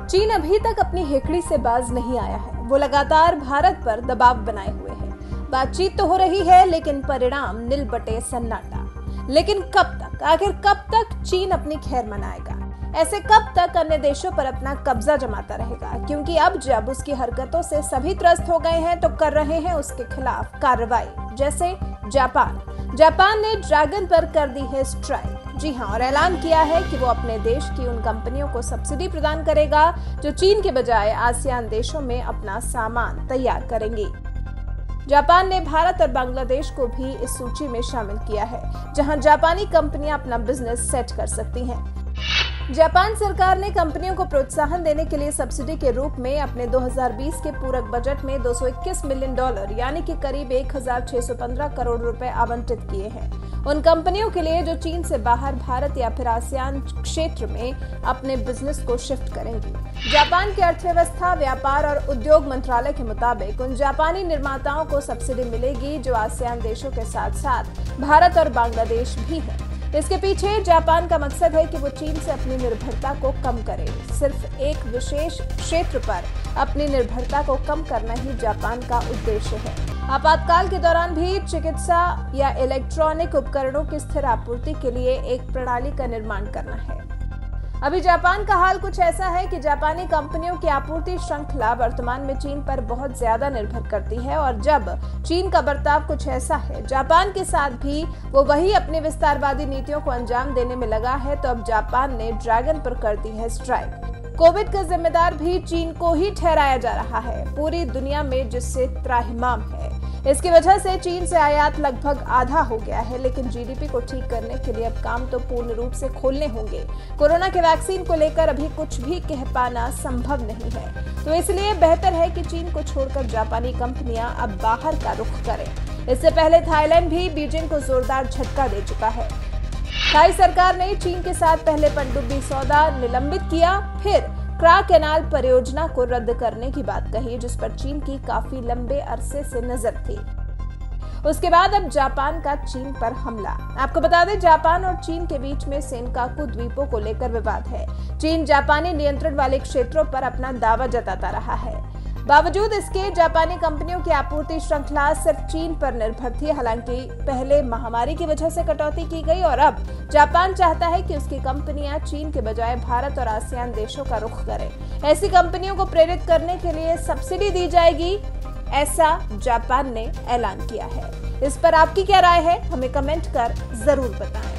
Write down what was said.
चीन अभी तक अपनी हेकड़ी से बाज नहीं आया है। वो लगातार भारत पर दबाव बनाए हुए है। बातचीत तो हो रही है लेकिन परिणाम नील बटे सन्नाटा। लेकिन कब तक, आखिर कब तक चीन अपनी खैर मनाएगा? ऐसे कब तक अन्य देशों पर अपना कब्जा जमाता रहेगा? क्योंकि अब जब उसकी हरकतों से सभी त्रस्त हो गए हैं तो कर रहे हैं उसके खिलाफ कार्रवाई। जैसे जापान ने ड्रैगन पर कर दी है स्ट्राइक। जी हां, और ऐलान किया है कि वो अपने देश की उन कंपनियों को सब्सिडी प्रदान करेगा जो चीन के बजाय आसियान देशों में अपना सामान तैयार करेंगी। जापान ने भारत और बांग्लादेश को भी इस सूची में शामिल किया है, जहां जापानी कंपनियां अपना बिजनेस सेट कर सकती हैं। जापान सरकार ने कंपनियों को प्रोत्साहन देने के लिए सब्सिडी के रूप में अपने 2020 के पूरक बजट में $221 मिलियन यानी कि करीब 1615 करोड़ रुपए आवंटित किए हैं उन कंपनियों के लिए जो चीन से बाहर भारत या फिर आसियान क्षेत्र में अपने बिजनेस को शिफ्ट करेंगी। जापान की अर्थव्यवस्था, व्यापार और उद्योग मंत्रालय के मुताबिक उन जापानी निर्माताओं को सब्सिडी मिलेगी जो आसियान देशों के साथ साथ भारत और बांग्लादेश भी है। इसके पीछे जापान का मकसद है कि वो चीन से अपनी निर्भरता को कम करे। सिर्फ एक विशेष क्षेत्र पर अपनी निर्भरता को कम करना ही जापान का उद्देश्य है। आपातकाल के दौरान भी चिकित्सा या इलेक्ट्रॉनिक उपकरणों की स्थिर आपूर्ति के लिए एक प्रणाली का निर्माण करना है। अभी जापान का हाल कुछ ऐसा है कि जापानी कंपनियों की आपूर्ति श्रृंखला वर्तमान में चीन पर बहुत ज्यादा निर्भर करती है और जब चीन का बर्ताव कुछ ऐसा है जापान के साथ भी वो वही अपनी विस्तारवादी नीतियों को अंजाम देने में लगा है, तो अब जापान ने ड्रैगन पर कर दी है स्ट्राइक। कोविड का जिम्मेदार भी चीन को ही ठहराया जा रहा है, पूरी दुनिया में जिससे त्राहिमाम है। इसकी वजह से चीन से आयात लगभग आधा हो गया है, लेकिन जीडीपी को ठीक करने के लिए अब काम तो पूर्ण रूप से खोलने होंगे। कोरोना के वैक्सीन को लेकर अभी कुछ भी कह पाना संभव नहीं है, तो इसलिए बेहतर है कि चीन को छोड़कर जापानी कंपनियां अब बाहर का रुख करें। इससे पहले थाईलैंड भी बीजिंग को जोरदार झटका दे चुका है। थाई सरकार ने चीन के साथ पहले पनडुब्बी सौदा निलंबित किया, फिर क्रा कैनाल परियोजना को रद्द करने की बात कही, जिस पर चीन की काफी लंबे अरसे से नजर थी। उसके बाद अब जापान का चीन पर हमला। आपको बता दें, जापान और चीन के बीच में सेनकाकू द्वीपों को लेकर विवाद है। चीन जापानी नियंत्रण वाले क्षेत्रों पर अपना दावा जताता रहा है। बावजूद इसके जापानी कंपनियों की आपूर्ति श्रृंखला सिर्फ चीन पर निर्भर थी। हालांकि पहले महामारी की वजह से कटौती की गई और अब जापान चाहता है कि उसकी कंपनियां चीन के बजाय भारत और आसियान देशों का रुख करें। ऐसी कंपनियों को प्रेरित करने के लिए सब्सिडी दी जाएगी, ऐसा जापान ने ऐलान किया है। इस पर आपकी क्या राय है, हमें कमेंट कर जरूर बताएं।